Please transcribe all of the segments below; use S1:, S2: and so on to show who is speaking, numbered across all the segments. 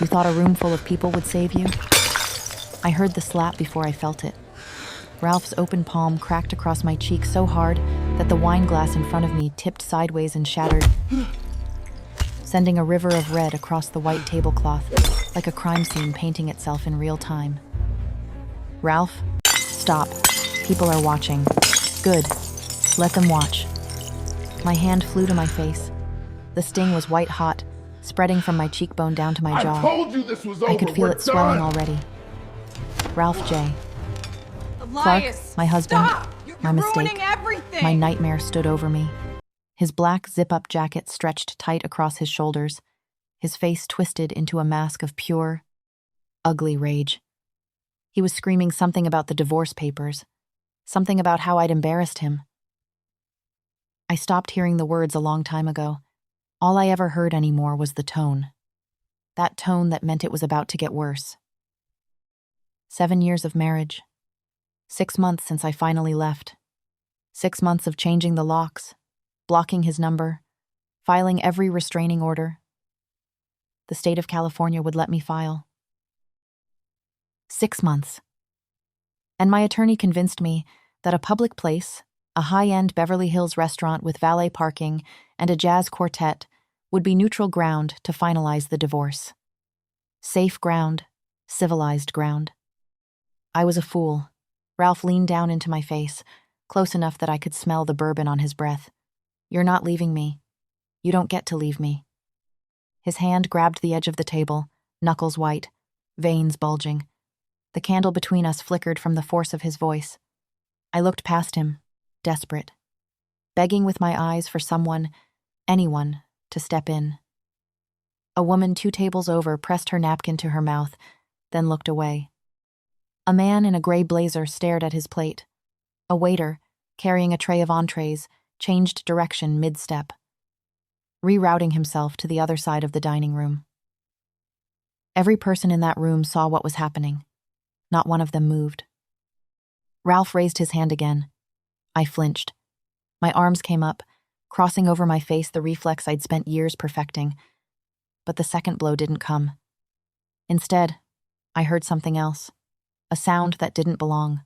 S1: You thought a room full of people would save you? I heard the slap before I felt it. Ralph's open palm cracked across my cheek so hard that the wine glass in front of me tipped sideways and shattered, sending a river of red across the white tablecloth, like a crime scene painting itself in real time. Ralph, stop. People are watching. Good. Let them watch. My hand flew to my face. The sting was white hot, spreading from my cheekbone down to my jaw.
S2: I told you this was over.
S1: I could feel it swelling already. Ralph J.
S3: Elias,
S1: Clark, my husband,
S3: stop! You're
S1: my mistake.
S3: ruining everything.
S1: My nightmare stood over me. His black zip-up jacket stretched tight across his shoulders, his face twisted into a mask of pure, ugly rage. He was screaming something about the divorce papers, something about how I'd embarrassed him. I stopped hearing the words a long time ago. All I ever heard anymore was the tone. That tone that meant it was about to get worse. 7 years of marriage. 6 months since I finally left. 6 months of changing the locks, blocking his number, filing every restraining order. The state of California would let me file. 6 months. And my attorney convinced me that a public place, a high-end Beverly Hills restaurant with valet parking and a jazz quartet, would be neutral ground to finalize the divorce. Safe ground, civilized ground. I was a fool. Ralph leaned down into my face, close enough that I could smell the bourbon on his breath. You're not leaving me. You don't get to leave me. His hand grabbed the edge of the table, knuckles white, veins bulging. The candle between us flickered from the force of his voice. I looked past him, desperate, begging with my eyes for someone, anyone, to step in. A woman 2 tables over pressed her napkin to her mouth, then looked away. A man in a gray blazer stared at his plate. A waiter, carrying a tray of entrees, changed direction mid-step, rerouting himself to the other side of the dining room. Every person in that room saw what was happening. Not one of them moved. Ralph raised his hand again. I flinched. My arms came up, crossing over my face the reflex I'd spent years perfecting. But the second blow didn't come. Instead, I heard something else. A sound that didn't belong.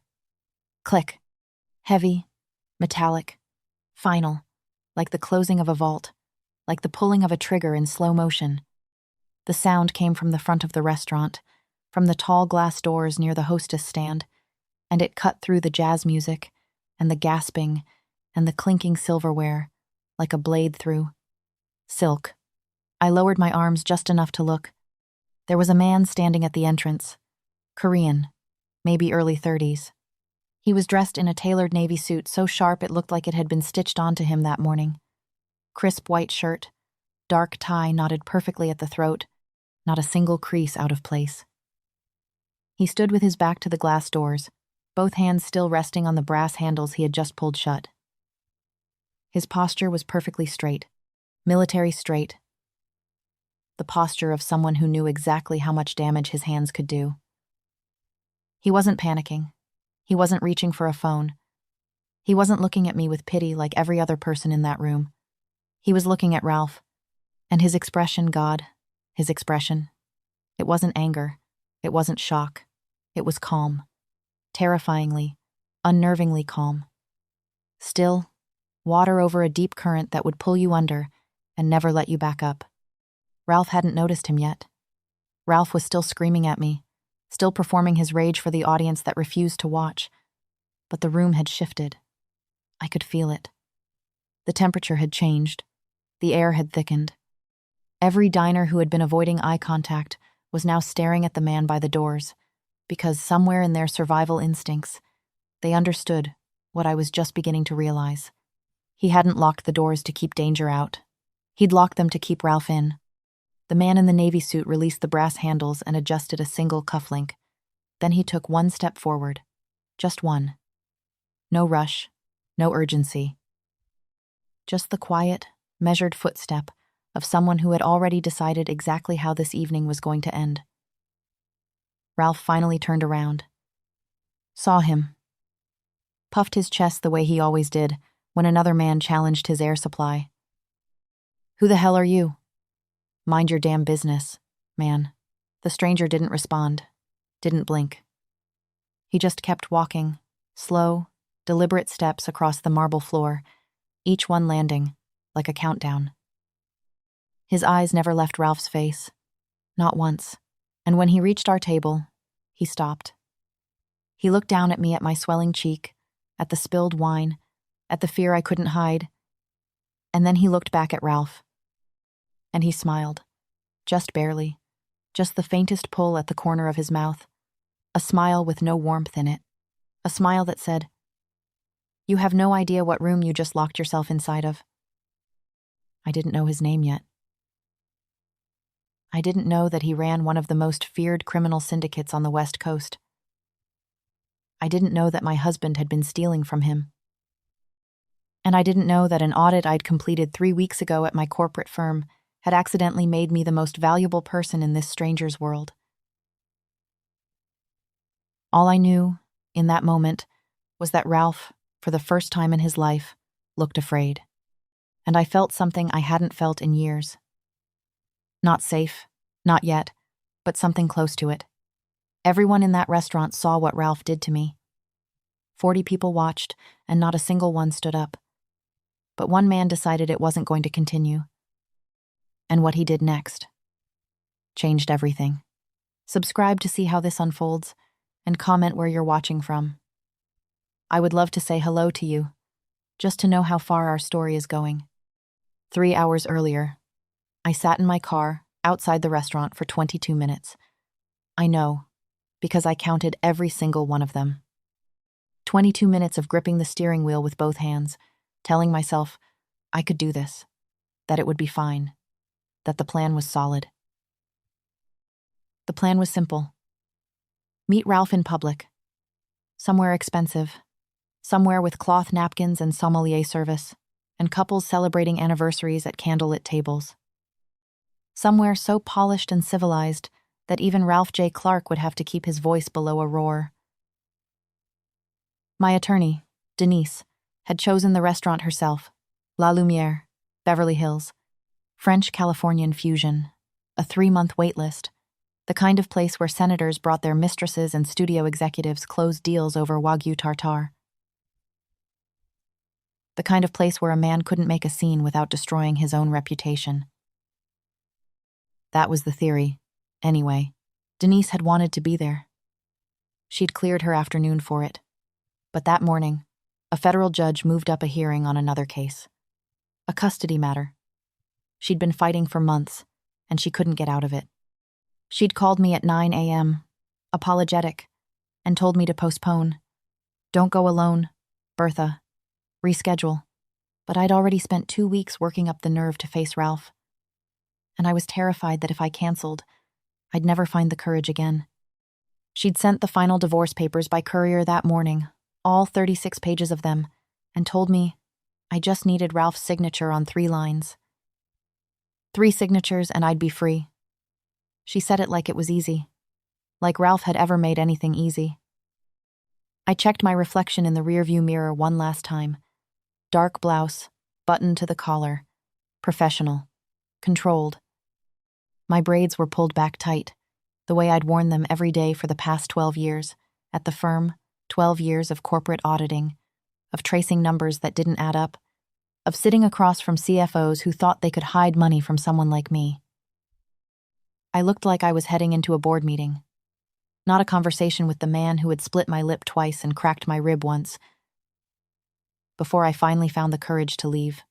S1: Click. Heavy, metallic, final, like the closing of a vault, like the pulling of a trigger in slow motion. The sound came from the front of the restaurant, from the tall glass doors near the hostess stand, and it cut through the jazz music, and the gasping, and the clinking silverware, like a blade through silk. I lowered my arms just enough to look. There was a man standing at the entrance, Korean, maybe early 30s. He was dressed in a tailored navy suit so sharp it looked like it had been stitched onto him that morning. Crisp white shirt, dark tie knotted perfectly at the throat, not a single crease out of place. He stood with his back to the glass doors, both hands still resting on the brass handles he had just pulled shut. His posture was perfectly straight, military straight. The posture of someone who knew exactly how much damage his hands could do. He wasn't panicking. He wasn't reaching for a phone. He wasn't looking at me with pity like every other person in that room. He was looking at Ralph. And his expression, God, his expression. It wasn't anger. It wasn't shock. It was calm. Terrifyingly, unnervingly calm. Still, water over a deep current that would pull you under and never let you back up. Ralph hadn't noticed him yet. Ralph was still screaming at me, still performing his rage for the audience that refused to watch. But the room had shifted. I could feel it. The temperature had changed. The air had thickened. Every diner who had been avoiding eye contact was now staring at the man by the doors, because somewhere in their survival instincts, they understood what I was just beginning to realize. He hadn't locked the doors to keep danger out. He'd locked them to keep Ralph in. The man in the navy suit released the brass handles and adjusted a single cufflink. Then he took one step forward. Just one. No rush, no urgency. Just the quiet, measured footstep of someone who had already decided exactly how this evening was going to end. Ralph finally turned around. Saw him. Puffed his chest the way he always did when another man challenged his air supply. Who the hell are you? Mind your damn business, man. The stranger didn't respond, didn't blink. He just kept walking, slow, deliberate steps across the marble floor, each one landing, like a countdown. His eyes never left Ralph's face, not once, and when he reached our table, he stopped. He looked down at me, at my swelling cheek, at the spilled wine, at the fear I couldn't hide, and then he looked back at Ralph. And he smiled, just barely, just the faintest pull at the corner of his mouth, a smile with no warmth in it, a smile that said, "You have no idea what room you just locked yourself inside of." I didn't know his name yet. I didn't know that he ran one of the most feared criminal syndicates on the West Coast. I didn't know that my husband had been stealing from him. And I didn't know that an audit I'd completed 3 weeks ago at my corporate firm had accidentally made me the most valuable person in this stranger's world. All I knew, in that moment, was that Ralph, for the first time in his life, looked afraid. And I felt something I hadn't felt in years. Not safe, not yet, but something close to it. Everyone in that restaurant saw what Ralph did to me. 40 people watched, and not a single one stood up. But one man decided it wasn't going to continue. And what he did next changed everything. Subscribe to see how this unfolds, and comment where you're watching from. I would love to say hello to you, just to know how far our story is going. 3 hours earlier, I sat in my car outside the restaurant for 22 minutes. I know, because I counted every single one of them. 22 minutes of gripping the steering wheel with both hands, telling myself I could do this, that it would be fine, that the plan was solid. The plan was simple. Meet Ralph in public, somewhere expensive, somewhere with cloth napkins and sommelier service, and couples celebrating anniversaries at candlelit tables. Somewhere so polished and civilized that even Ralph J. Clark would have to keep his voice below a roar. My attorney, Denise, had chosen the restaurant herself, La Lumiere, Beverly Hills, French-Californian fusion, a 3-month waitlist, the kind of place where senators brought their mistresses and studio executives closed deals over Wagyu tartare. The kind of place where a man couldn't make a scene without destroying his own reputation. That was the theory. Anyway, Denise had wanted to be there. She'd cleared her afternoon for it. But that morning, a federal judge moved up a hearing on another case. A custody matter. She'd been fighting for months, and she couldn't get out of it. She'd called me at 9 a.m., apologetic, and told me to postpone. Don't go alone, Bertha. Reschedule. But I'd already spent 2 weeks working up the nerve to face Ralph. And I was terrified that if I canceled, I'd never find the courage again. She'd sent the final divorce papers by courier that morning, all 36 pages of them, and told me I just needed Ralph's signature on 3 lines. 3 signatures and I'd be free. She said it like it was easy, like Ralph had ever made anything easy. I checked my reflection in the rearview mirror one last time. Dark blouse, buttoned to the collar, professional, controlled. My braids were pulled back tight, the way I'd worn them every day for the past 12 years, at the firm, 12 years of corporate auditing, of tracing numbers that didn't add up, of sitting across from CFOs who thought they could hide money from someone like me. I looked like I was heading into a board meeting. Not a conversation with the man who had split my lip twice and cracked my rib once, before I finally found the courage to leave.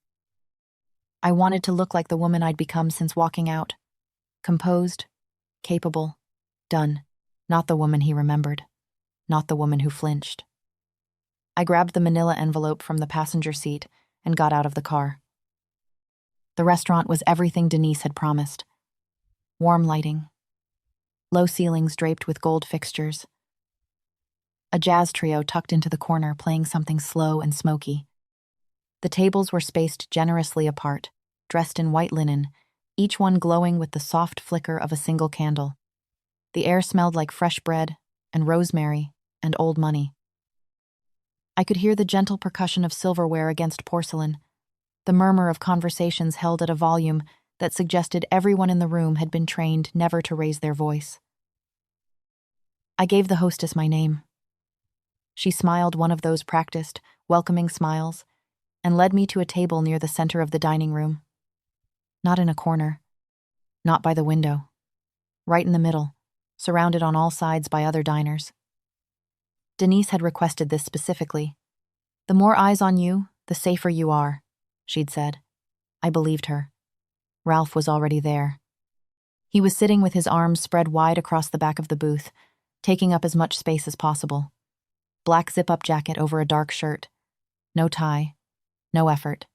S1: I wanted to look like the woman I'd become since walking out. Composed, capable, done. Not the woman he remembered. Not the woman who flinched. I grabbed the manila envelope from the passenger seat and got out of the car. The restaurant was everything Denise had promised. Warm lighting. Low ceilings draped with gold fixtures. A jazz trio tucked into the corner playing something slow and smoky. The tables were spaced generously apart, dressed in white linen, each one glowing with the soft flicker of a single candle. The air smelled like fresh bread and rosemary and old money. I could hear the gentle percussion of silverware against porcelain, the murmur of conversations held at a volume that suggested everyone in the room had been trained never to raise their voice. I gave the hostess my name. She smiled one of those practiced, welcoming smiles, and led me to a table near the center of the dining room. Not in a corner, not by the window, right in the middle, surrounded on all sides by other diners. Denise had requested this specifically. "The more eyes on you, the safer you are," she'd said. I believed her. Ralph was already there. He was sitting with his arms spread wide across the back of the booth, taking up as much space as possible. Black zip-up jacket over a dark shirt. No tie. No effort.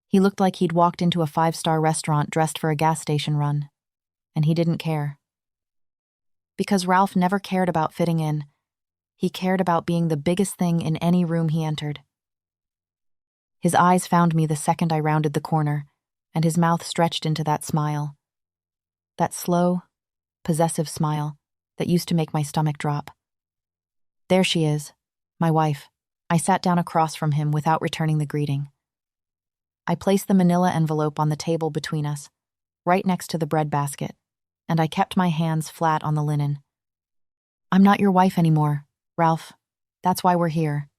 S1: He looked like he'd walked into a 5-star restaurant dressed for a gas station run. And he didn't care. Because Ralph never cared about fitting in. He cared about being the biggest thing in any room he entered. His eyes found me the second I rounded the corner, and his mouth stretched into that smile. That slow, possessive smile that used to make my stomach drop. There she is, my wife. I sat down across from him without returning the greeting. I placed the manila envelope on the table between us, right next to the bread basket, and I kept my hands flat on the linen. "I'm not your wife anymore, Ralph. That's why we're here."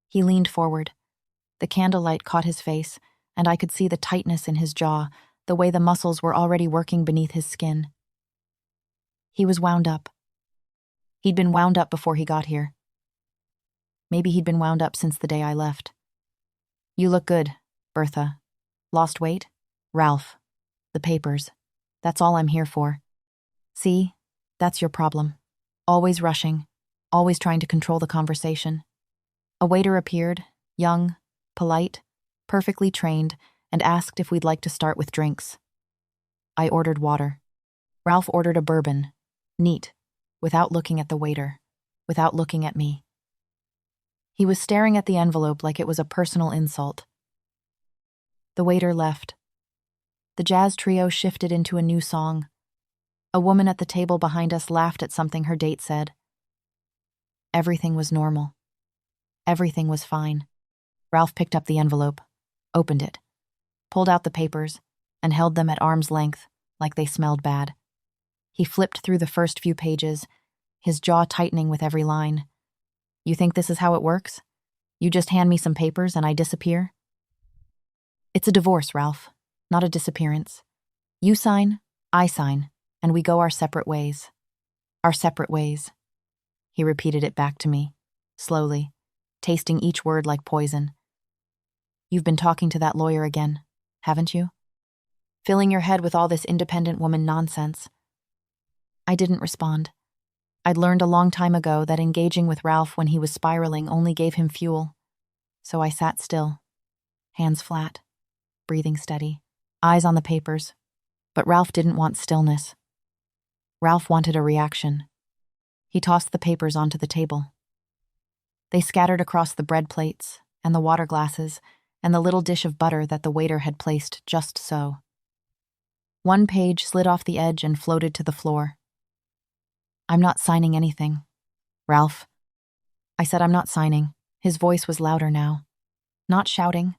S1: He leaned forward. The candlelight caught his face, and I could see the tightness in his jaw, the way the muscles were already working beneath his skin. He was wound up. He'd been wound up before he got here. Maybe he'd been wound up since the day I left. "You look good, Bertha. Lost weight? Ralph. The papers. That's all I'm here for. See, that's your problem. Always rushing, always trying to control the conversation." A waiter appeared, young, polite, perfectly trained, and asked if we'd like to start with drinks. I ordered water. Ralph ordered a bourbon, neat, without looking at the waiter, without looking at me. He was staring at the envelope like it was a personal insult. The waiter left. The jazz trio shifted into a new song. A woman at the table behind us laughed at something her date said. Everything was normal. Everything was fine. Ralph picked up the envelope, opened it, pulled out the papers, and held them at arm's length, like they smelled bad. He flipped through the first few pages, his jaw tightening with every line. "You think this is how it works? You just hand me some papers and I disappear?" "It's a divorce, Ralph, not a disappearance. You sign, I sign, and we go our separate ways. Our separate ways." He repeated it back to me, slowly, tasting each word like poison. "You've been talking to that lawyer again, haven't you? Filling your head with all this independent woman nonsense." I didn't respond. I'd learned a long time ago that engaging with Ralph when he was spiraling only gave him fuel. So I sat still, hands flat, breathing steady, eyes on the papers. But Ralph didn't want stillness. Ralph wanted a reaction. He tossed the papers onto the table. They scattered across the bread plates and the water glasses and the little dish of butter that the waiter had placed just so. One page slid off the edge and floated to the floor. "I'm not signing anything, Ralph." I said, "I'm not signing." His voice was louder now. Not shouting.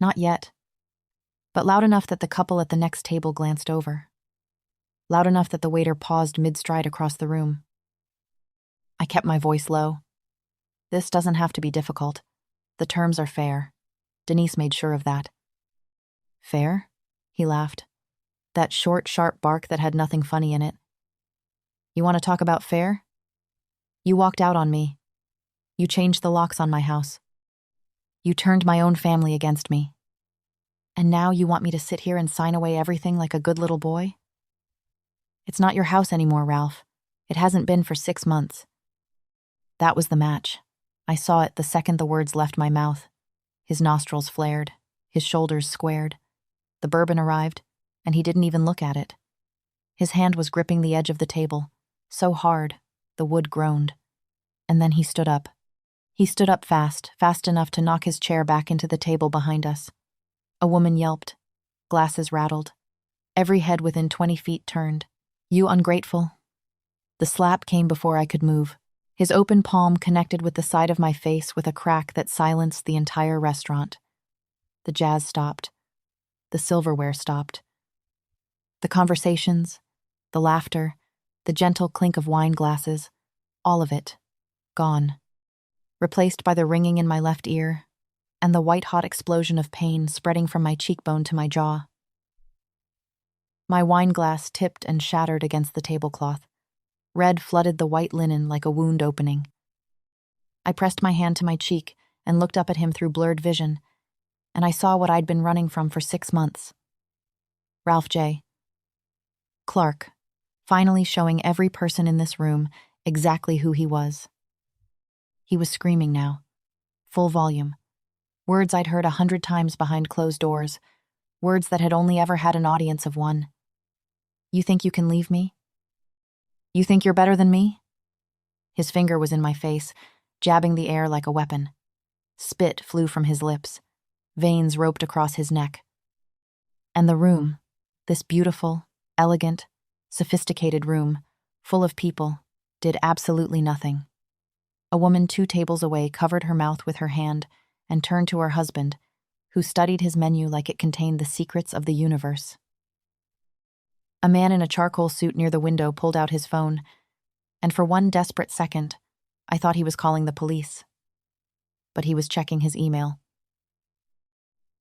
S1: Not yet. But loud enough that the couple at the next table glanced over. Loud enough that the waiter paused mid-stride across the room. I kept my voice low. "This doesn't have to be difficult. The terms are fair." Denise made sure of that. "Fair?" He laughed. That short, sharp bark that had nothing funny in it. "You want to talk about fair? You walked out on me. You changed the locks on my house. You turned my own family against me. And now you want me to sit here and sign away everything like a good little boy? It's not your house anymore, Ralph. It hasn't been for 6 months." That was the match. I saw it the second the words left my mouth. His nostrils flared, his shoulders squared. The bourbon arrived, and he didn't even look at it. His hand was gripping the edge of the table, so hard, the wood groaned. And then he stood up. He stood up fast enough to knock his chair back into the table behind us. A woman yelped. Glasses rattled. Every head within 20 feet turned. "You ungrateful." The slap came before I could move. His open palm connected with the side of my face with a crack that silenced the entire restaurant. The jazz stopped. The silverware stopped. The conversations, the laughter, the gentle clink of wine glasses, all of it, gone. Replaced by the ringing in my left ear and the white-hot explosion of pain spreading from my cheekbone to my jaw. My wine glass tipped and shattered against the tablecloth. Red flooded the white linen like a wound opening. I pressed my hand to my cheek and looked up at him through blurred vision, and I saw what I'd been running from for 6 months. Ralph J. Clark, finally showing every person in this room exactly who he was. He was screaming now, full volume. Words I'd heard 100 times behind closed doors, words that had only ever had an audience of one. You think you can leave me? You think you're better than me? His finger was in my face, jabbing the air like a weapon. Spit flew from his lips. Veins roped across his neck. And the room, this beautiful, elegant, sophisticated room, full of people, did absolutely nothing. A woman 2 tables away covered her mouth with her hand and turned to her husband, who studied his menu like it contained the secrets of the universe. A man in a charcoal suit near the window pulled out his phone, and for one desperate second, I thought he was calling the police. But he was checking his email.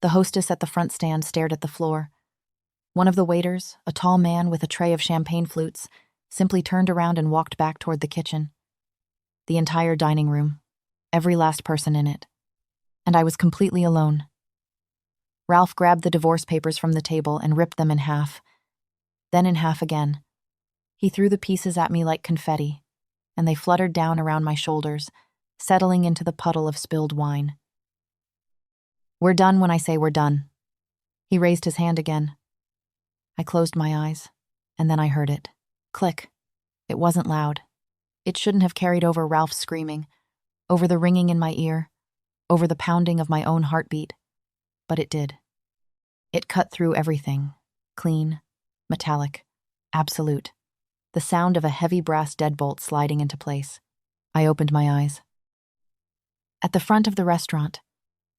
S1: The hostess at the front stand stared at the floor. One of the waiters, a tall man with a tray of champagne flutes, simply turned around and walked back toward the kitchen. The entire dining room, every last person in it. And I was completely alone. Ralph grabbed the divorce papers from the table and ripped them in half, then in half again. He threw the pieces at me like confetti, and they fluttered down around my shoulders, settling into the puddle of spilled wine. We're done when I say we're done. He raised his hand again. I closed my eyes, and then I heard it. Click. It wasn't loud. It shouldn't have carried over Ralph's screaming, over the ringing in my ear, over the pounding of my own heartbeat. But it did. It cut through everything. Clean, metallic, absolute. The sound of a heavy brass deadbolt sliding into place. I opened my eyes. At the front of the restaurant,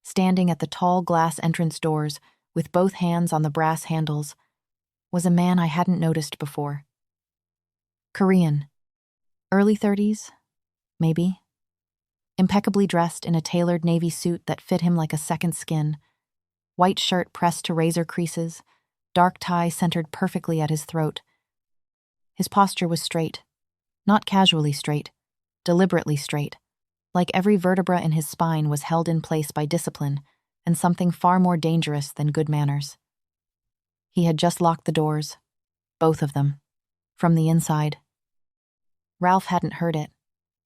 S1: standing at the tall glass entrance doors with both hands on the brass handles, was a man I hadn't noticed before. Korean. Early 30s, maybe. Impeccably dressed in a tailored navy suit that fit him like a second skin, white shirt pressed to razor creases, dark tie centered perfectly at his throat. His posture was straight, not casually straight, deliberately straight, like every vertebra in his spine was held in place by discipline and something far more dangerous than good manners. He had just locked the doors, both of them, from the inside. Ralph hadn't heard it.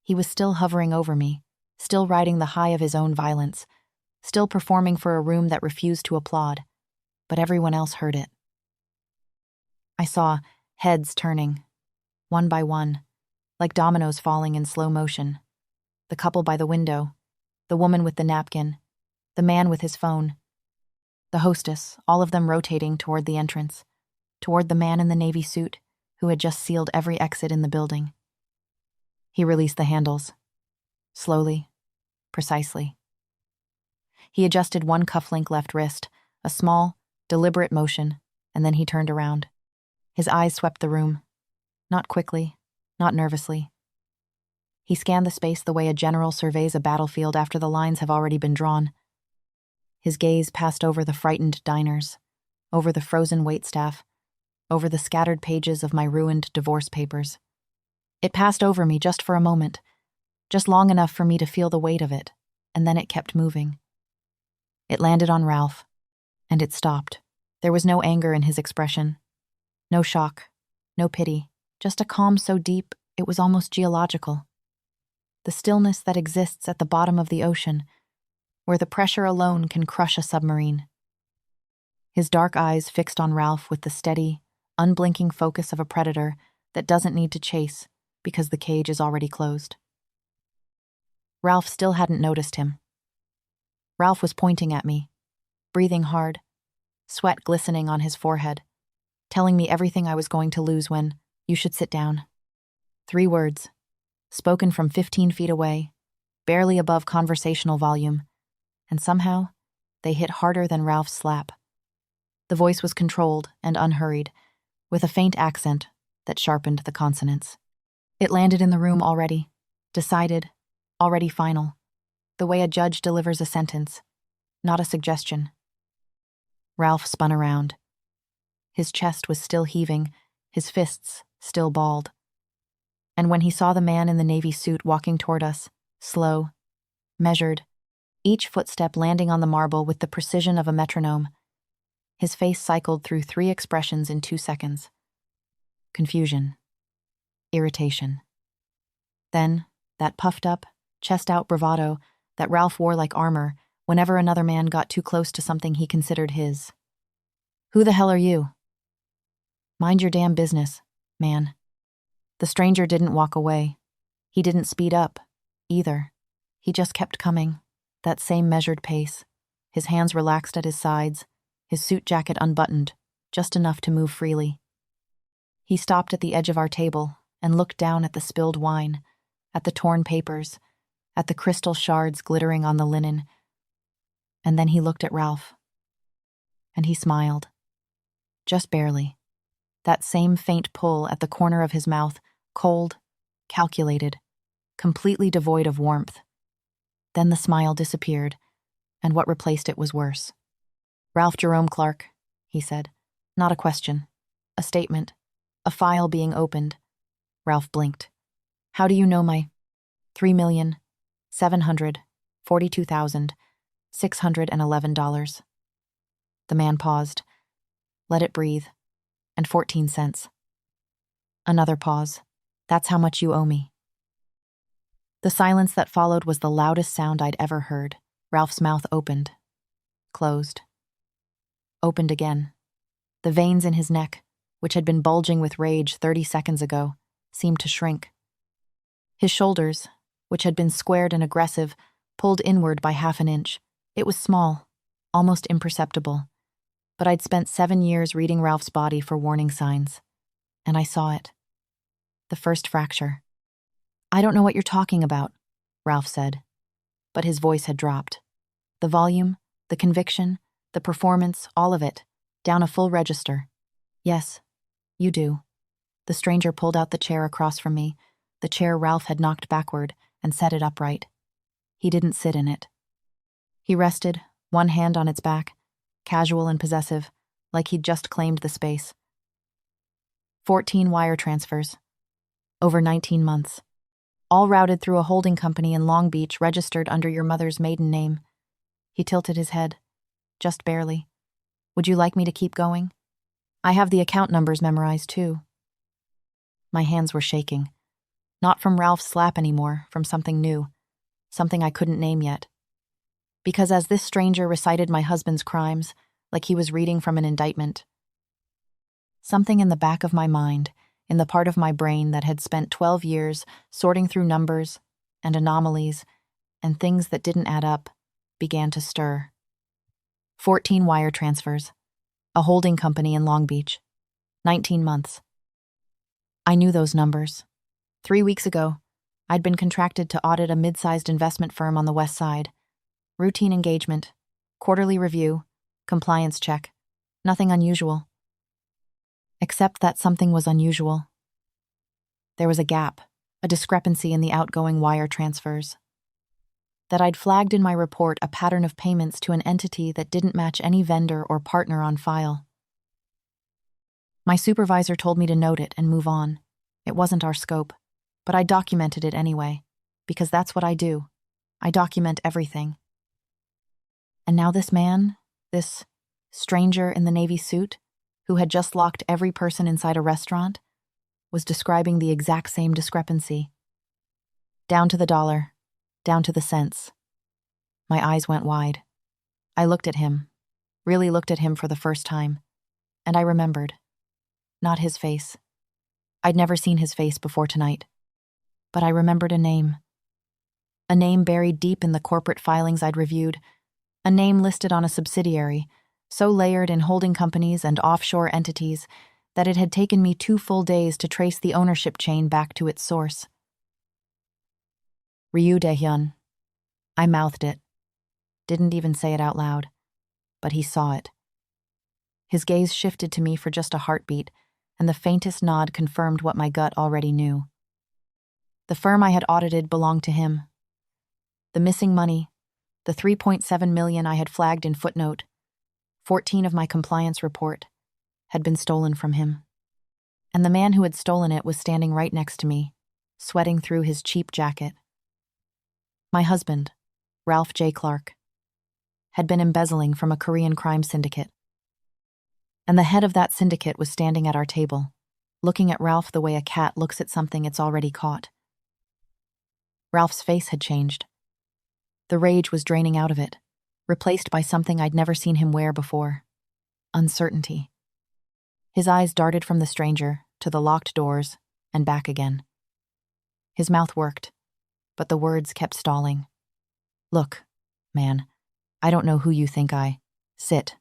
S1: He was still hovering over me, still riding the high of his own violence, still performing for a room that refused to applaud, but everyone else heard it. I saw heads turning, one by one, like dominoes falling in slow motion. The couple by the window, the woman with the napkin, the man with his phone, the hostess, all of them rotating toward the entrance, toward the man in the navy suit who had just sealed every exit in the building. He released the handles, slowly, precisely. He adjusted one cufflink left wrist, a small, deliberate motion, and then he turned around. His eyes swept the room, not quickly, not nervously. He scanned the space the way a general surveys a battlefield after the lines have already been drawn. His gaze passed over the frightened diners, over the frozen waitstaff, over the scattered pages of my ruined divorce papers. It passed over me just for a moment, just long enough for me to feel the weight of it, and then it kept moving. It landed on Ralph, and it stopped. There was no anger in his expression, no shock, no pity, just a calm so deep it was almost geological. The stillness that exists at the bottom of the ocean, where the pressure alone can crush a submarine. His dark eyes fixed on Ralph with the steady, unblinking focus of a predator that doesn't need to chase because the cage is already closed. Ralph still hadn't noticed him. Ralph was pointing at me, breathing hard, sweat glistening on his forehead, telling me everything I was going to lose when, "You should sit down." 3 words, spoken from 15 feet away, barely above conversational volume, and somehow they hit harder than Ralph's slap. The voice was controlled and unhurried, with a faint accent that sharpened the consonants. It landed in the room already, decided, already final, the way a judge delivers a sentence, not a suggestion. Ralph spun around. His chest was still heaving, his fists still balled. And when he saw the man in the navy suit walking toward us, slow, measured, each footstep landing on the marble with the precision of a metronome, his face cycled through 3 expressions in 2 seconds. Confusion. Irritation. Then, that puffed-up, chest-out bravado that Ralph wore like armor whenever another man got too close to something he considered his. "Who the hell are you?" "Mind your damn business, man." The stranger didn't walk away. He didn't speed up, either. He just kept coming, that same measured pace, his hands relaxed at his sides, his suit jacket unbuttoned, just enough to move freely. He stopped at the edge of our table and looked down at the spilled wine, at the torn papers, at the crystal shards glittering on the linen. And then he looked at Ralph. And he smiled. Just barely. That same faint pull at the corner of his mouth, cold, calculated, completely devoid of warmth. Then the smile disappeared, and what replaced it was worse. "Ralph Jerome Clark," he said. Not a question. A statement. A file being opened. Ralph blinked. "How do you know my $3,742,611? The man paused. Let it breathe. And 14 cents. Another pause. "That's how much you owe me." The silence that followed was the loudest sound I'd ever heard. Ralph's mouth opened. Closed. Opened again. The veins in his neck, which had been bulging with rage 30 seconds ago, seemed to shrink. His shoulders, which had been squared and aggressive, pulled inward by half an inch. It was small, almost imperceptible. But I'd spent 7 years reading Ralph's body for warning signs. And I saw it. The first fracture. "I don't know what you're talking about," Ralph said. But his voice had dropped. The volume, the conviction, the performance, all of it, down a full register. "Yes, you do." The stranger pulled out the chair across from me, the chair Ralph had knocked backward, and set it upright. He didn't sit in it. He rested, one hand on its back, casual and possessive, like he'd just claimed the space. 14 wire transfers. Over 19 months. All routed through a holding company in Long Beach registered under your mother's maiden name. He tilted his head. Just barely. "Would you like me to keep going? I have the account numbers memorized, too." My hands were shaking. Not from Ralph's slap anymore, from something new. Something I couldn't name yet. Because as this stranger recited my husband's crimes, like he was reading from an indictment, something in the back of my mind, in the part of my brain that had spent 12 years sorting through numbers and anomalies and things that didn't add up, began to stir. 14 wire transfers. A holding company in Long Beach. 19 months. I knew those numbers. 3 weeks ago, I'd been contracted to audit a mid-sized investment firm on the West Side. Routine engagement, quarterly review, compliance check. Nothing unusual. Except that something was unusual. There was a gap, a discrepancy in the outgoing wire transfers. That I'd flagged in my report a pattern of payments to an entity that didn't match any vendor or partner on file. My supervisor told me to note it and move on. It wasn't our scope, but I documented it anyway, because that's what I do. I document everything. And now this man, this stranger in the navy suit, who had just locked every person inside a restaurant, was describing the exact same discrepancy. Down to the dollar, down to the cents. My eyes went wide. I looked at him, really looked at him for the first time, and I remembered. Not his face. I'd never seen his face before tonight. But I remembered a name. A name buried deep in the corporate filings I'd reviewed. A name listed on a subsidiary, so layered in holding companies and offshore entities that it had taken me 2 full days to trace the ownership chain back to its source. Ryu Dae-Hyun. I mouthed it. Didn't even say it out loud. But he saw it. His gaze shifted to me for just a heartbeat, and the faintest nod confirmed what my gut already knew. The firm I had audited belonged to him. The missing money, the $3.7 million I had flagged in footnote 14 of my compliance report, had been stolen from him. And the man who had stolen it was standing right next to me, sweating through his cheap jacket. My husband, Ralph J. Clark, had been embezzling from a Korean crime syndicate. And the head of that syndicate was standing at our table, looking at Ralph the way a cat looks at something it's already caught. Ralph's face had changed. The rage was draining out of it, replaced by something I'd never seen him wear before: uncertainty. His eyes darted from the stranger to the locked doors and back again. His mouth worked, but the words kept stalling. "Look, man, I don't know who you think I... Sit.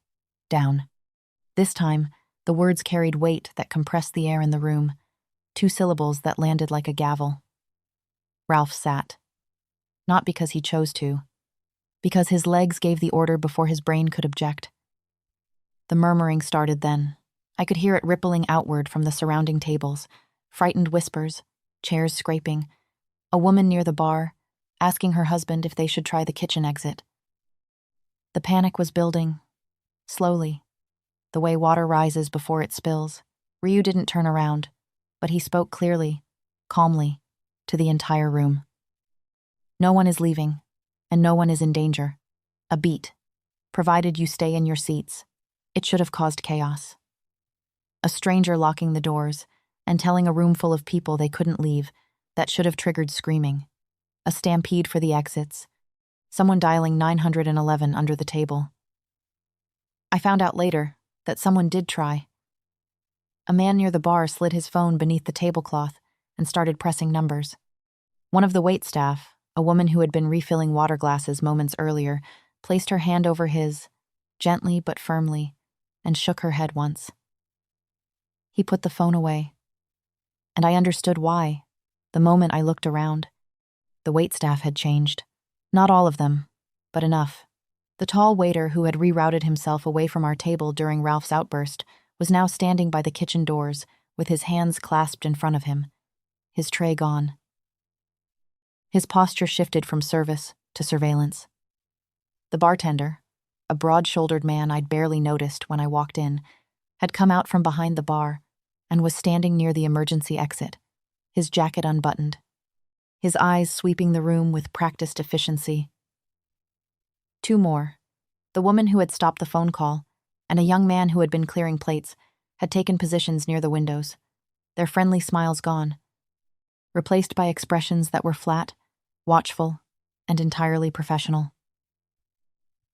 S1: Down." This time, the words carried weight that compressed the air in the room, 2 syllables that landed like a gavel. Ralph sat. Not because he chose to, because his legs gave the order before his brain could object. The murmuring started then. I could hear it rippling outward from the surrounding tables, frightened whispers, chairs scraping, a woman near the bar, asking her husband if they should try the kitchen exit. The panic was building, slowly, the way water rises before it spills. Ryu didn't turn around, but he spoke clearly, calmly, to the entire room. "No one is leaving, and no one is in danger. A beat, provided you stay in your seats. It should have caused chaos." A stranger locking the doors and telling a room full of people they couldn't leave, that should have triggered screaming. A stampede for the exits. Someone dialing 911 under the table. I found out later that someone did try. A man near the bar slid his phone beneath the tablecloth and started pressing numbers. One of the waitstaff, a woman who had been refilling water glasses moments earlier, placed her hand over his, gently but firmly, and shook her head once. He put the phone away. And I understood why, the moment I looked around. The waitstaff had changed. Not all of them, but enough. The tall waiter who had rerouted himself away from our table during Ralph's outburst was now standing by the kitchen doors with his hands clasped in front of him, his tray gone. His posture shifted from service to surveillance. The bartender, a broad-shouldered man I'd barely noticed when I walked in, had come out from behind the bar and was standing near the emergency exit, his jacket unbuttoned, his eyes sweeping the room with practiced efficiency. 2 more, the woman who had stopped the phone call and a young man who had been clearing plates, had taken positions near the windows, their friendly smiles gone, replaced by expressions that were flat, watchful, and entirely professional.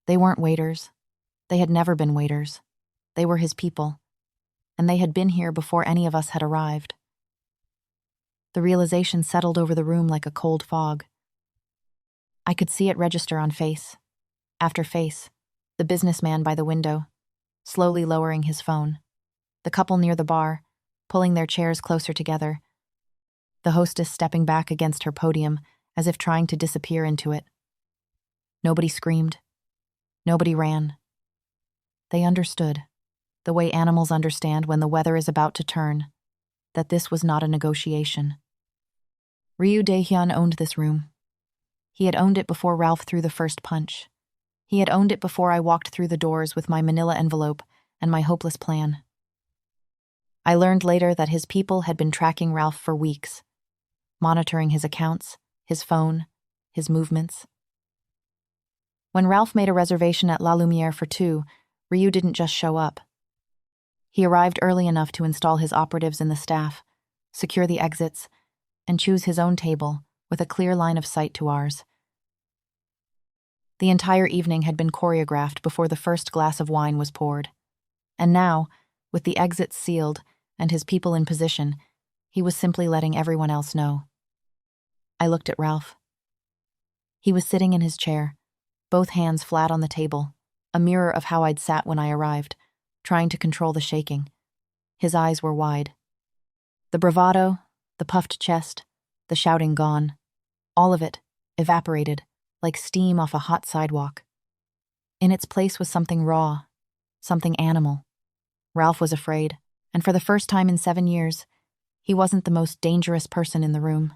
S1: They weren't waiters. They had never been waiters. They were his people, and they had been here before any of us had arrived. The realization settled over the room like a cold fog. I could see it register on face after face, the businessman by the window, slowly lowering his phone, the couple near the bar, pulling their chairs closer together, the hostess stepping back against her podium as if trying to disappear into it. Nobody screamed. Nobody ran. They understood, the way animals understand when the weather is about to turn, that this was not a negotiation. Ryu Dae-Hyun owned this room. He had owned it before Ralph threw the first punch. He had owned it before I walked through the doors with my manila envelope and my hopeless plan. I learned later that his people had been tracking Ralph for weeks, monitoring his accounts, his phone, his movements. When Ralph made a reservation at La Lumiere for 2, Ryu didn't just show up. He arrived early enough to install his operatives in the staff, secure the exits, and choose his own table with a clear line of sight to ours. The entire evening had been choreographed before the first glass of wine was poured. And now, with the exits sealed and his people in position, he was simply letting everyone else know. I looked at Ralph. He was sitting in his chair, both hands flat on the table, a mirror of how I'd sat when I arrived, trying to control the shaking. His eyes were wide. The bravado, the puffed chest, the shouting gone, all of it evaporated like steam off a hot sidewalk. In its place was something raw, something animal. Ralph was afraid, and for the first time in 7 years, he wasn't the most dangerous person in the room.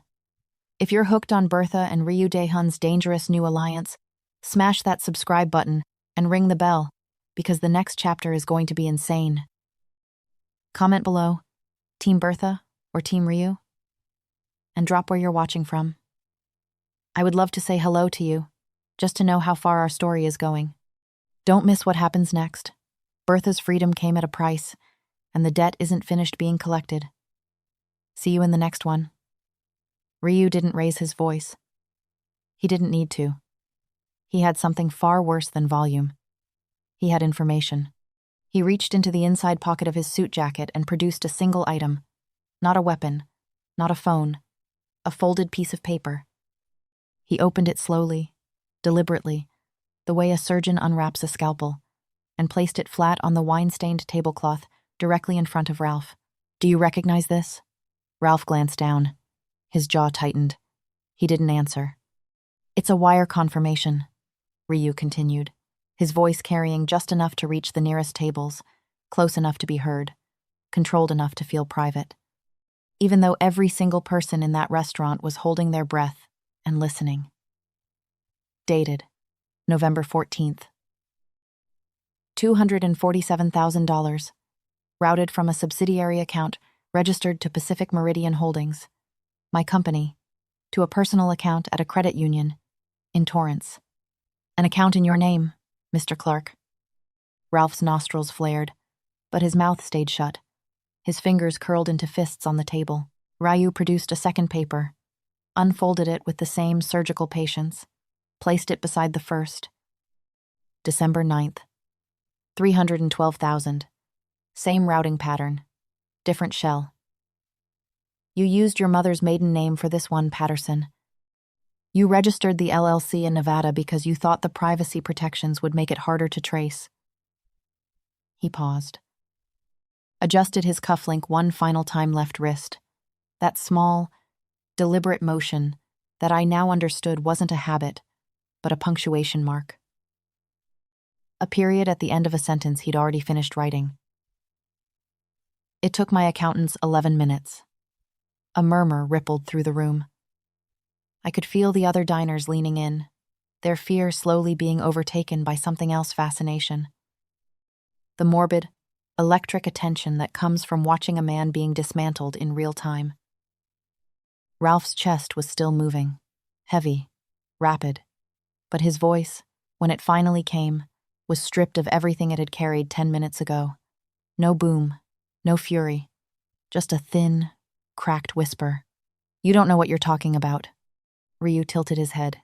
S1: If you're hooked on Bertha and Ryu Dae-Hyun's dangerous new alliance, smash that subscribe button and ring the bell, because the next chapter is going to be insane. Comment below, Team Bertha or Team Ryu? And drop where you're watching from. I would love to say hello to you, just to know how far our story is going. Don't miss what happens next. Bertha's freedom came at a price, and the debt isn't finished being collected. See you in the next one. Ryu didn't raise his voice. He didn't need to. He had something far worse than volume. He had information. He reached into the inside pocket of his suit jacket and produced a single item. Not a weapon, not a phone, a folded piece of paper. He opened it slowly, deliberately, the way a surgeon unwraps a scalpel, and placed it flat on the wine-stained tablecloth directly in front of Ralph. Do you recognize this? Ralph glanced down. His jaw tightened. He didn't answer. It's a wire confirmation, Ryu continued, his voice carrying just enough to reach the nearest tables, close enough to be heard, controlled enough to feel private. Even though every single person in that restaurant was holding their breath and listening. Dated, November 14th. $247,000, routed from a subsidiary account registered to Pacific Meridian Holdings, my company, to a personal account at a credit union in Torrance. An account in your name, Mr. Clark. Ralph's nostrils flared, but his mouth stayed shut. His fingers curled into fists on the table. Ryu produced a second paper, unfolded it with the same surgical patience, placed it beside the first. December 9th. 312,000. Same routing pattern. Different shell. You used your mother's maiden name for this one, Patterson. You registered the LLC in Nevada because you thought the privacy protections would make it harder to trace. He paused. Adjusted his cufflink one final time left wrist. That small, deliberate motion that I now understood wasn't a habit, but a punctuation mark. A period at the end of a sentence he'd already finished writing. It took my accountants 11 minutes. A murmur rippled through the room. I could feel the other diners leaning in, their fear slowly being overtaken by something else fascination. The morbid, electric attention that comes from watching a man being dismantled in real time. Ralph's chest was still moving, heavy, rapid, but his voice, when it finally came, was stripped of everything it had carried 10 minutes ago. No boom, no fury, just a thin, cracked whisper. You don't know what you're talking about. Ryu tilted his head.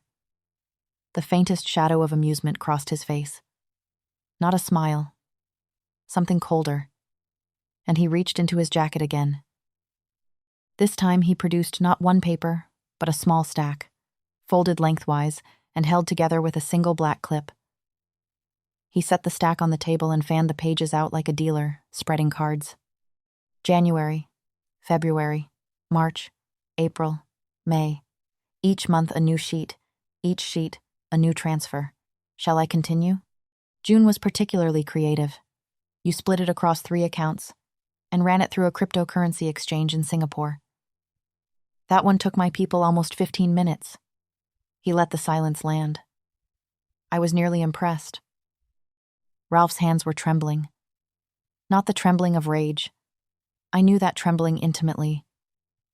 S1: The faintest shadow of amusement crossed his face. Not a smile. Something colder. And he reached into his jacket again. This time he produced not one paper, but a small stack, folded lengthwise and held together with a single black clip. He set the stack on the table and fanned the pages out like a dealer, spreading cards. January, February, March, April, May. Each month a new sheet, each sheet a new transfer. Shall I continue? June was particularly creative. You split it across 3 accounts and ran it through a cryptocurrency exchange in Singapore. That one took my people almost 15 minutes. He let the silence land. I was nearly impressed. Ralph's hands were trembling. Not the trembling of rage. I knew that trembling intimately.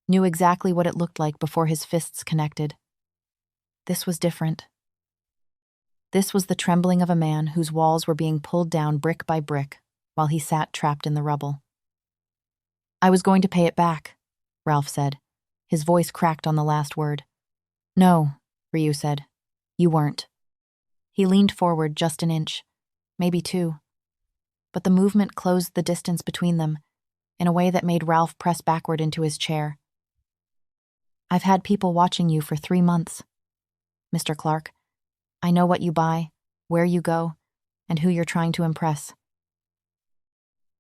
S1: Knew exactly what it looked like before his fists connected. This was different. This was the trembling of a man whose walls were being pulled down brick by brick while he sat trapped in the rubble. I was going to pay it back, Ralph said. His voice cracked on the last word. No, Ryu said. You weren't. He leaned forward just an inch, maybe 2. But the movement closed the distance between them in a way that made Ralph press backward into his chair. I've had people watching you for 3 months. Mr. Clark, I know what you buy, where you go, and who you're trying to impress.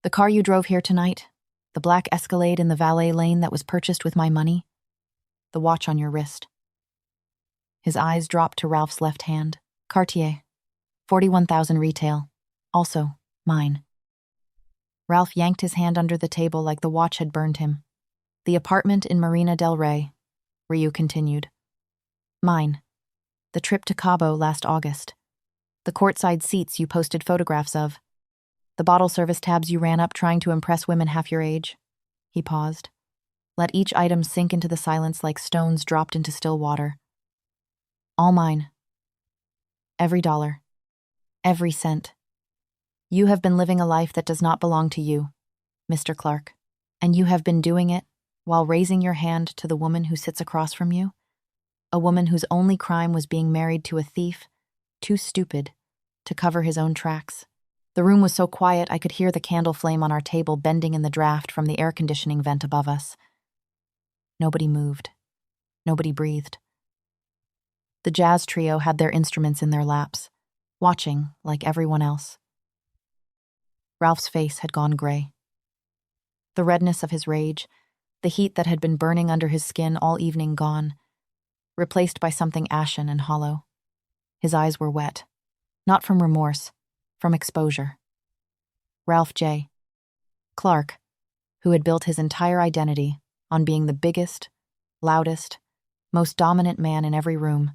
S1: The car you drove here tonight, the black Escalade in the valet lane that was purchased with my money, the watch on your wrist. His eyes dropped to Ralph's left hand. Cartier, 41,000 retail, also mine. Ralph yanked his hand under the table like the watch had burned him. The apartment in Marina del Rey, Ryu continued. Mine. The trip to Cabo last August. The courtside seats you posted photographs of. The bottle service tabs you ran up trying to impress women half your age. He paused. Let each item sink into the silence like stones dropped into still water. All mine. Every dollar. Every cent. You have been living a life that does not belong to you, Mr. Clark, and you have been doing it while raising your hand to the woman who sits across from you, a woman whose only crime was being married to a thief, too stupid to cover his own tracks. The room was so quiet I could hear the candle flame on our table bending in the draft from the air conditioning vent above us. Nobody moved. Nobody breathed. The jazz trio had their instruments in their laps, watching like everyone else. Ralph's face had gone gray. The redness of his rage, the heat that had been burning under his skin all evening gone, replaced by something ashen and hollow. His eyes were wet, not from remorse, from exposure. Ralph J. Clark, who had built his entire identity on being the biggest, loudest, most dominant man in every room,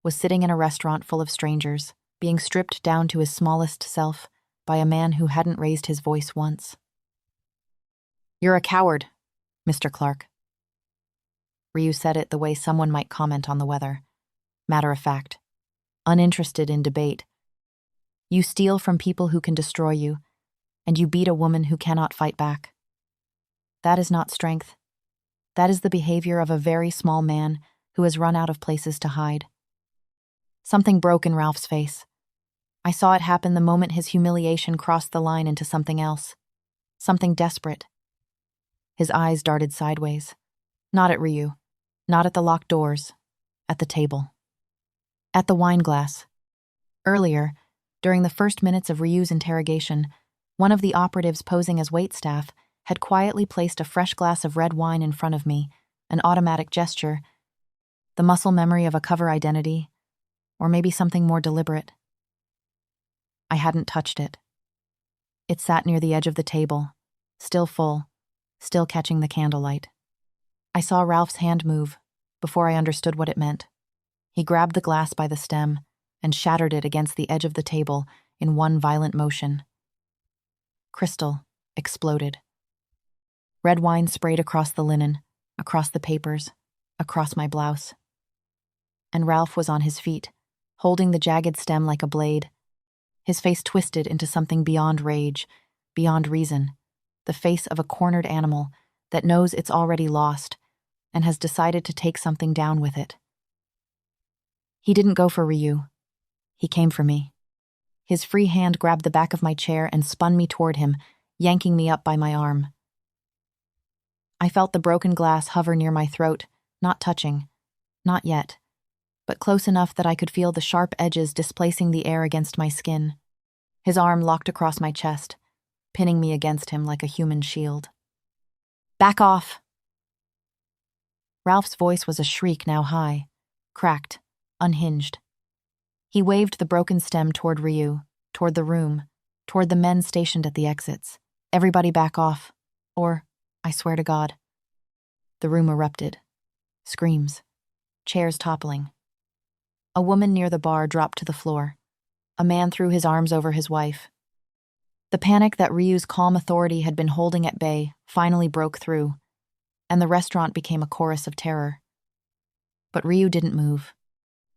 S1: was sitting in a restaurant full of strangers, being stripped down to his smallest self by a man who hadn't raised his voice once. You're a coward, Mr. Clark. Ryu said it the way someone might comment on the weather. Matter of fact. Uninterested in debate. You steal from people who can destroy you, and you beat a woman who cannot fight back. That is not strength. That is the behavior of a very small man who has run out of places to hide. Something broke in Ralph's face. I saw it happen the moment his humiliation crossed the line into something else. Something desperate. His eyes darted sideways. Not at Ryu. Not at the locked doors. At the table. At the wine glass. Earlier, during the first minutes of Ryu's interrogation, one of the operatives posing as waitstaff had quietly placed a fresh glass of red wine in front of me, an automatic gesture, the muscle memory of a cover identity, or maybe something more deliberate. I hadn't touched it. It sat near the edge of the table, still full, still catching the candlelight. I saw Ralph's hand move before I understood what it meant. He grabbed the glass by the stem and shattered it against the edge of the table in one violent motion. Crystal exploded. Red wine sprayed across the linen, across the papers, across my blouse. And Ralph was on his feet, holding the jagged stem like a blade. His face twisted into something beyond rage, beyond reason, the face of a cornered animal that knows it's already lost and has decided to take something down with it. He didn't go for Ryu. He came for me. His free hand grabbed the back of my chair and spun me toward him, yanking me up by my arm. I felt the broken glass hover near my throat, not touching, not yet, but close enough that I could feel the sharp edges displacing the air against my skin. His arm locked across my chest, pinning me against him like a human shield. Back off! Ralph's voice was a shriek now high, cracked, unhinged. He waved the broken stem toward Ryu, toward the room, toward the men stationed at the exits. Everybody back off, or, I swear to God. The room erupted. Screams. Chairs toppling. A woman near the bar dropped to the floor. A man threw his arms over his wife. The panic that Ryu's calm authority had been holding at bay finally broke through, and the restaurant became a chorus of terror. But Ryu didn't move.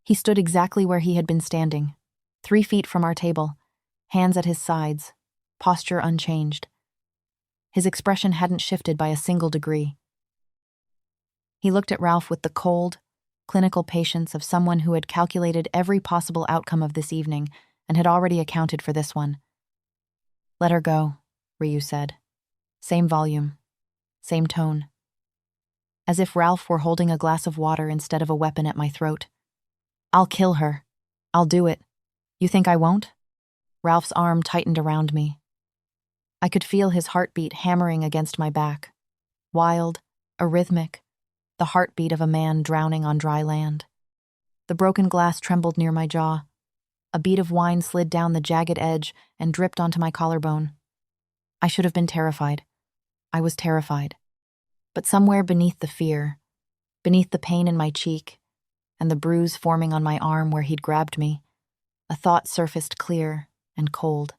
S1: He stood exactly where he had been standing, 3 feet from our table, hands at his sides, posture unchanged. His expression hadn't shifted by a single degree. He looked at Ralph with the cold, clinical patience of someone who had calculated every possible outcome of this evening and had already accounted for this one. Let her go, Ryu said. Same volume, same tone. As if Ralph were holding a glass of water instead of a weapon at my throat. I'll kill her. I'll do it. You think I won't? Ralph's arm tightened around me. I could feel his heartbeat hammering against my back. Wild, arrhythmic, the heartbeat of a man drowning on dry land. The broken glass trembled near my jaw. A bead of wine slid down the jagged edge and dripped onto my collarbone. I should have been terrified. I was terrified. But somewhere beneath the fear, beneath the pain in my cheek, and the bruise forming on my arm where he'd grabbed me, a thought surfaced clear and cold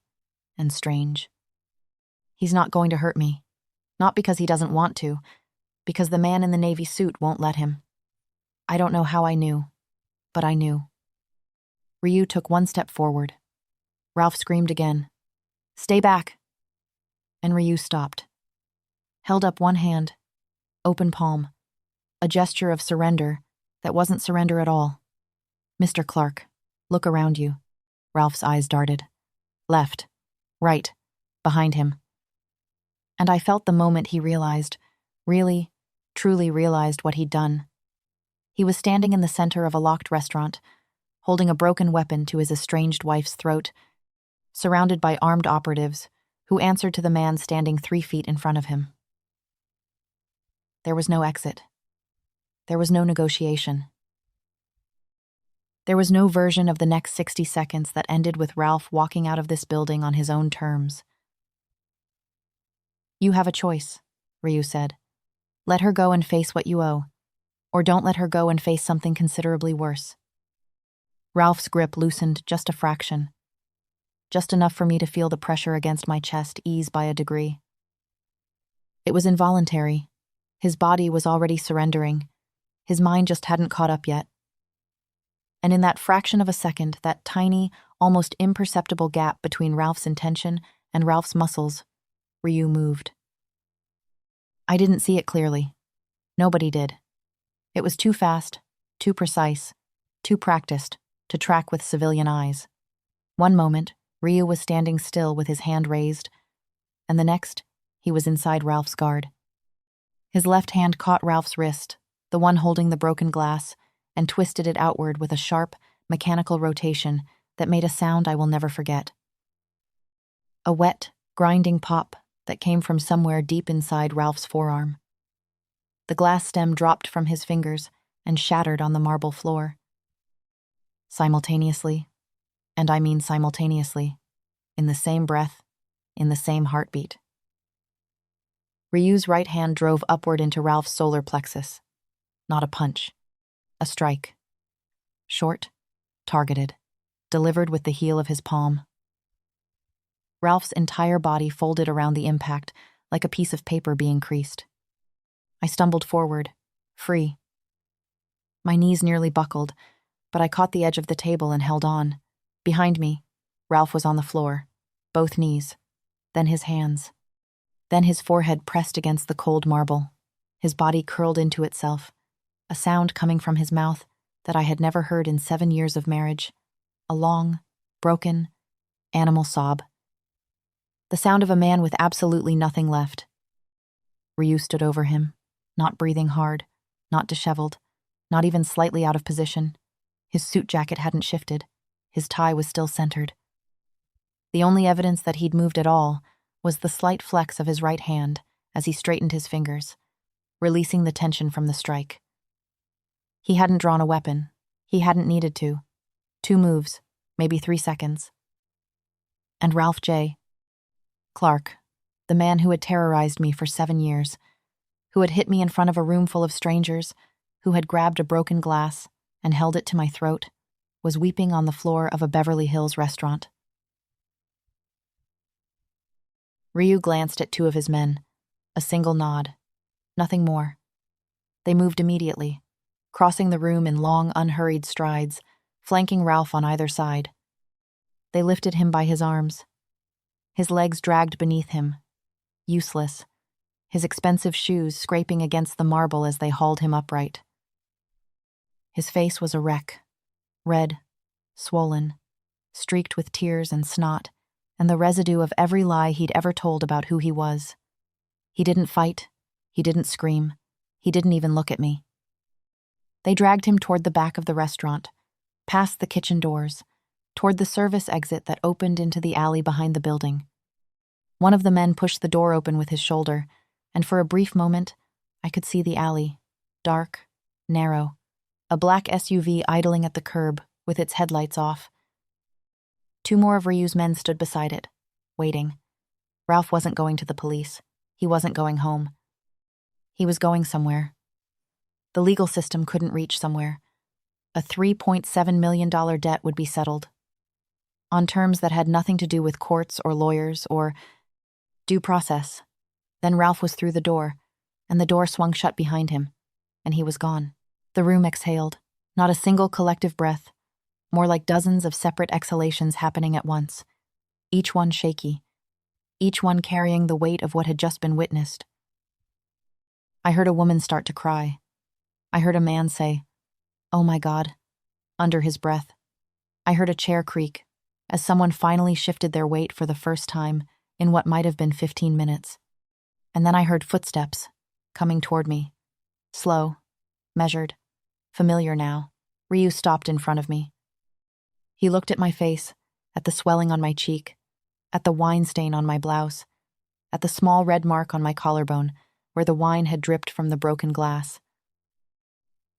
S1: and strange. He's not going to hurt me. Not because he doesn't want to, because the man in the navy suit won't let him. I don't know how I knew, but I knew. Ryu took one step forward. Ralph screamed again, "Stay back!" And Ryu stopped. Held up one hand, open palm, a gesture of surrender that wasn't surrender at all. "Mr. Clark, look around you." Ralph's eyes darted. Left, right, behind him. And I felt the moment he realized, really, truly realized what he'd done. He was standing in the center of a locked restaurant, holding a broken weapon to his estranged wife's throat, surrounded by armed operatives who answered to the man standing 3 feet in front of him. There was no exit. There was no negotiation. There was no version of the next 60 seconds that ended with Ralph walking out of this building on his own terms. "You have a choice," Ryu said. "Let her go and face what you owe, or don't let her go and face something considerably worse." Ralph's grip loosened just a fraction, just enough for me to feel the pressure against my chest ease by a degree. It was involuntary. His body was already surrendering. His mind just hadn't caught up yet. And in that fraction of a second, that tiny, almost imperceptible gap between Ralph's intention and Ralph's muscles, Ryu moved. I didn't see it clearly. Nobody did. It was too fast, too precise, too practiced to track with civilian eyes. One moment, Ryu was standing still with his hand raised, and the next, he was inside Ralph's guard. His left hand caught Ralph's wrist, the one holding the broken glass, and twisted it outward with a sharp, mechanical rotation that made a sound I will never forget. A wet, grinding pop that came from somewhere deep inside Ralph's forearm. The glass stem dropped from his fingers and shattered on the marble floor. Simultaneously, and I mean simultaneously, in the same breath, in the same heartbeat. Ryu's right hand drove upward into Ralph's solar plexus. Not a punch. A strike. Short, targeted, delivered with the heel of his palm. Ralph's entire body folded around the impact like a piece of paper being creased. I stumbled forward, free. My knees nearly buckled, but I caught the edge of the table and held on. Behind me, Ralph was on the floor, both knees, then his hands. Then his forehead pressed against the cold marble, his body curled into itself, a sound coming from his mouth that I had never heard in 7 years of marriage, a long, broken, animal sob. The sound of a man with absolutely nothing left. Ryu stood over him, not breathing hard, not disheveled, not even slightly out of position. His suit jacket hadn't shifted. His tie was still centered. The only evidence that he'd moved at all was the slight flex of his right hand as he straightened his fingers, releasing the tension from the strike. He hadn't drawn a weapon. He hadn't needed to. 2 moves, maybe 3 seconds. And Ralph J. Clark, the man who had terrorized me for 7 years, who had hit me in front of a room full of strangers, who had grabbed a broken glass and held it to my throat, was weeping on the floor of a Beverly Hills restaurant. Ryu glanced at 2 of his men, a single nod, nothing more. They moved immediately, crossing the room in long, unhurried strides, flanking Ralph on either side. They lifted him by his arms. His legs dragged beneath him, useless, his expensive shoes scraping against the marble as they hauled him upright. His face was a wreck, red, swollen, streaked with tears and snot, and the residue of every lie he'd ever told about who he was. He didn't fight, he didn't scream, he didn't even look at me. They dragged him toward the back of the restaurant, past the kitchen doors, toward the service exit that opened into the alley behind the building. One of the men pushed the door open with his shoulder, and for a brief moment, I could see the alley, dark, narrow, a black SUV idling at the curb with its headlights off. 2 more of Ryu's men stood beside it, waiting. Ralph wasn't going to the police. He wasn't going home. He was going somewhere. The legal system couldn't reach somewhere. A $3.7 million debt would be settled. On terms that had nothing to do with courts or lawyers or due process. Then Ralph was through the door, and the door swung shut behind him, and he was gone. The room exhaled. Not a single collective breath, more like dozens of separate exhalations happening at once, each one shaky, each one carrying the weight of what had just been witnessed. I heard a woman start to cry. I heard a man say, "Oh my God," under his breath. I heard a chair creak as someone finally shifted their weight for the first time in what might have been 15 minutes. And then I heard footsteps coming toward me. Slow, measured, familiar now. Ryu stopped in front of me. He looked at my face, at the swelling on my cheek, at the wine stain on my blouse, at the small red mark on my collarbone where the wine had dripped from the broken glass.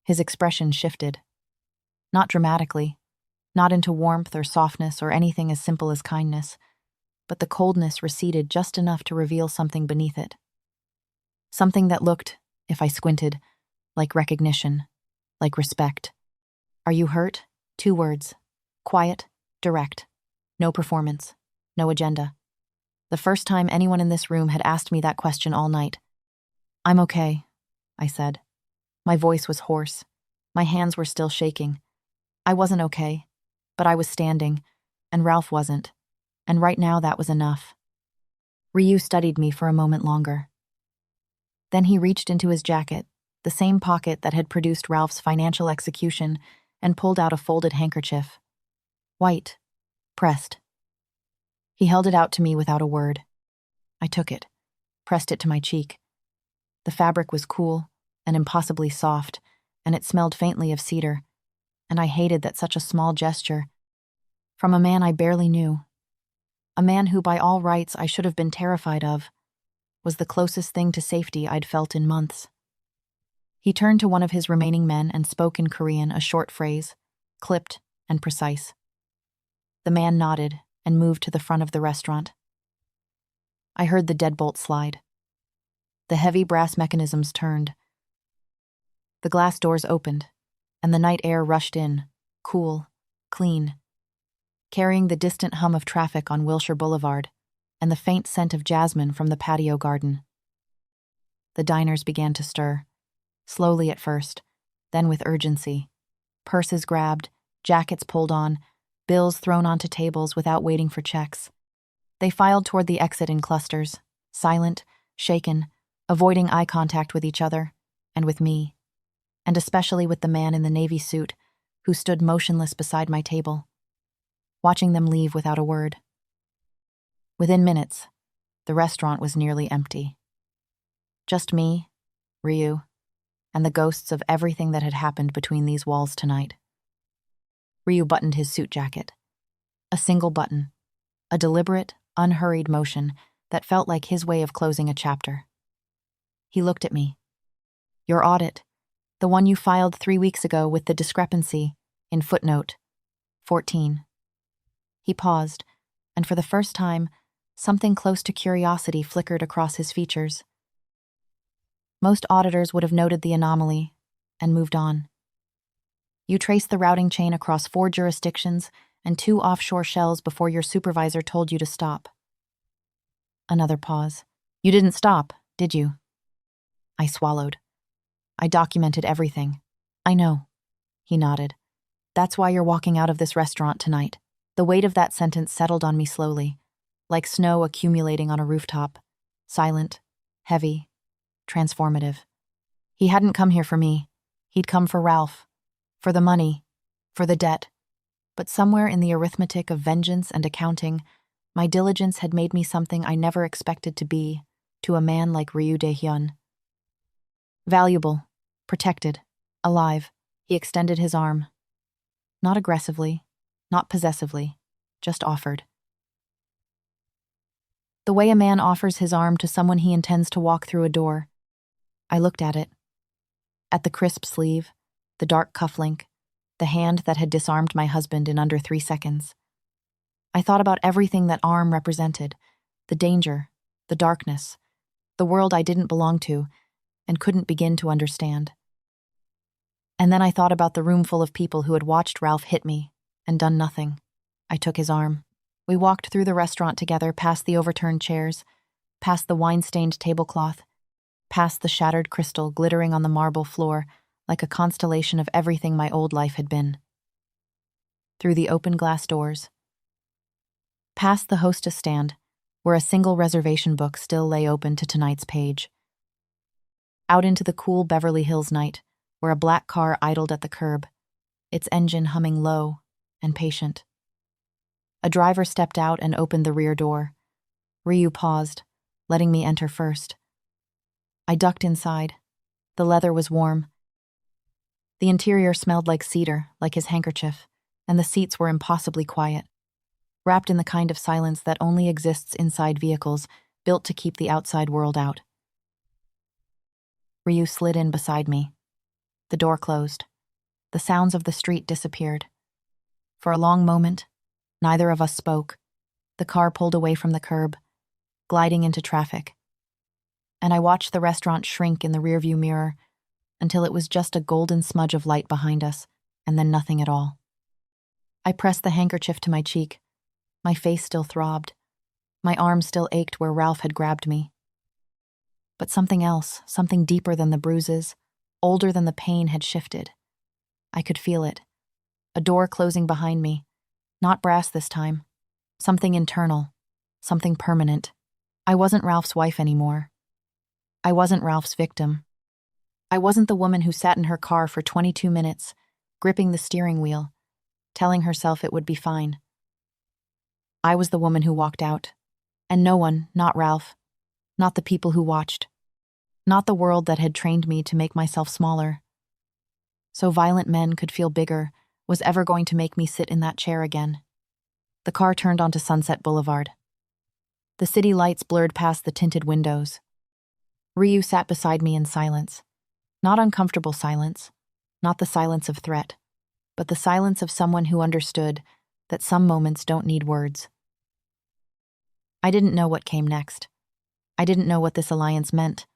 S1: His expression shifted. Not dramatically, not into warmth or softness or anything as simple as kindness, but the coldness receded just enough to reveal something beneath it. Something that looked, if I squinted, like recognition, like respect. "Are you hurt?" 2 words. Quiet, direct. No performance, no agenda. The first time anyone in this room had asked me that question all night. "I'm okay," I said. My voice was hoarse. My hands were still shaking. I wasn't okay, but I was standing, and Ralph wasn't. And right now that was enough. Ryu studied me for a moment longer. Then he reached into his jacket, the same pocket that had produced Ralph's financial execution, and pulled out a folded handkerchief. White, pressed. He held it out to me without a word. I took it, pressed it to my cheek. The fabric was cool and impossibly soft, and it smelled faintly of cedar, and I hated that such a small gesture, from a man I barely knew, a man who by all rights I should have been terrified of, was the closest thing to safety I'd felt in months. He turned to one of his remaining men and spoke in Korean a short phrase, clipped and precise. The man nodded and moved to the front of the restaurant. I heard the deadbolt slide. The heavy brass mechanisms turned. The glass doors opened, and the night air rushed in, cool, clean, carrying the distant hum of traffic on Wilshire Boulevard and the faint scent of jasmine from the patio garden. The diners began to stir, slowly at first, then with urgency. Purses grabbed, jackets pulled on, bills thrown onto tables without waiting for checks. They filed toward the exit in clusters, silent, shaken, avoiding eye contact with each other, and with me, and especially with the man in the navy suit who stood motionless beside my table, watching them leave without a word. Within minutes, the restaurant was nearly empty. Just me, Ryu, and the ghosts of everything that had happened between these walls tonight. Ryu buttoned his suit jacket. A single button, a deliberate, unhurried motion that felt like his way of closing a chapter. He looked at me. "Your audit, the one you filed 3 weeks ago with the discrepancy, in footnote 14. He paused, and for the first time, something close to curiosity flickered across his features. Most auditors would have noted the anomaly and moved on. You traced the routing chain across 4 jurisdictions and 2 offshore shells before your supervisor told you to stop. Another pause. You didn't stop, did you? I swallowed. I documented everything. I know. He nodded. That's why you're walking out of this restaurant tonight. The weight of that sentence settled on me slowly, like snow accumulating on a rooftop. Silent, heavy, transformative. He hadn't come here for me. He'd come for Ralph. For the money. For the debt. But somewhere in the arithmetic of vengeance and accounting, my diligence had made me something I never expected to be to a man like Ryu Dae-Hyun. Valuable, protected, alive, he extended his arm. Not aggressively, not possessively, just offered. The way a man offers his arm to someone he intends to walk through a door. I looked at it. At the crisp sleeve, the dark cufflink, the hand that had disarmed my husband in under 3 seconds. I thought about everything that arm represented, the danger, the darkness, the world I didn't belong to and couldn't begin to understand. And then I thought about the room full of people who had watched Ralph hit me and done nothing. I took his arm. We walked through the restaurant together, past the overturned chairs, past the wine-stained tablecloth, past the shattered crystal glittering on the marble floor like a constellation of everything my old life had been. Through the open glass doors, past the hostess stand, where a single reservation book still lay open to tonight's page. Out into the cool Beverly Hills night, where a black car idled at the curb, its engine humming low and patient. A driver stepped out and opened the rear door. Ryu paused, letting me enter first. I ducked inside. The leather was warm. The interior smelled like cedar, like his handkerchief, and the seats were impossibly quiet, wrapped in the kind of silence that only exists inside vehicles built to keep the outside world out. Ryu slid in beside me. The door closed. The sounds of the street disappeared. For a long moment, neither of us spoke. The car pulled away from the curb, gliding into traffic. And I watched the restaurant shrink in the rearview mirror until it was just a golden smudge of light behind us, and then nothing at all. I pressed the handkerchief to my cheek. My face still throbbed. My arm still ached where Ralph had grabbed me. But something else, something deeper than the bruises, older than the pain, had shifted. I could feel it. A door closing behind me. Not brass this time. Something internal. Something permanent. I wasn't Ralph's wife anymore. I wasn't Ralph's victim. I wasn't the woman who sat in her car for 22 minutes, gripping the steering wheel, telling herself it would be fine. I was the woman who walked out. And no one, not Ralph, not the people who watched, not the world that had trained me to make myself smaller. So violent men could feel bigger, was ever going to make me sit in that chair again. The car turned onto Sunset Boulevard. The city lights blurred past the tinted windows. Ryu sat beside me in silence. Not uncomfortable silence, not the silence of threat, but the silence of someone who understood that some moments don't need words. I didn't know what came next. I didn't know what this alliance meant,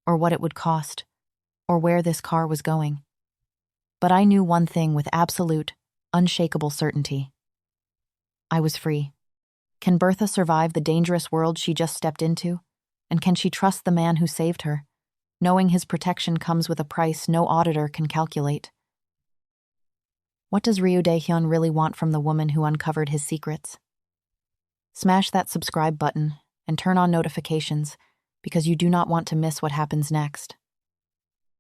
S1: or what it would cost, or where this car was going. But I knew one thing with absolute, unshakable certainty. I was free. Can Bertha survive the dangerous world she just stepped into? And can she trust the man who saved her, knowing his protection comes with a price no auditor can calculate? What does Ryu Dae-Hyun really want from the woman who uncovered his secrets? Smash that subscribe button and turn on notifications because you do not want to miss what happens next.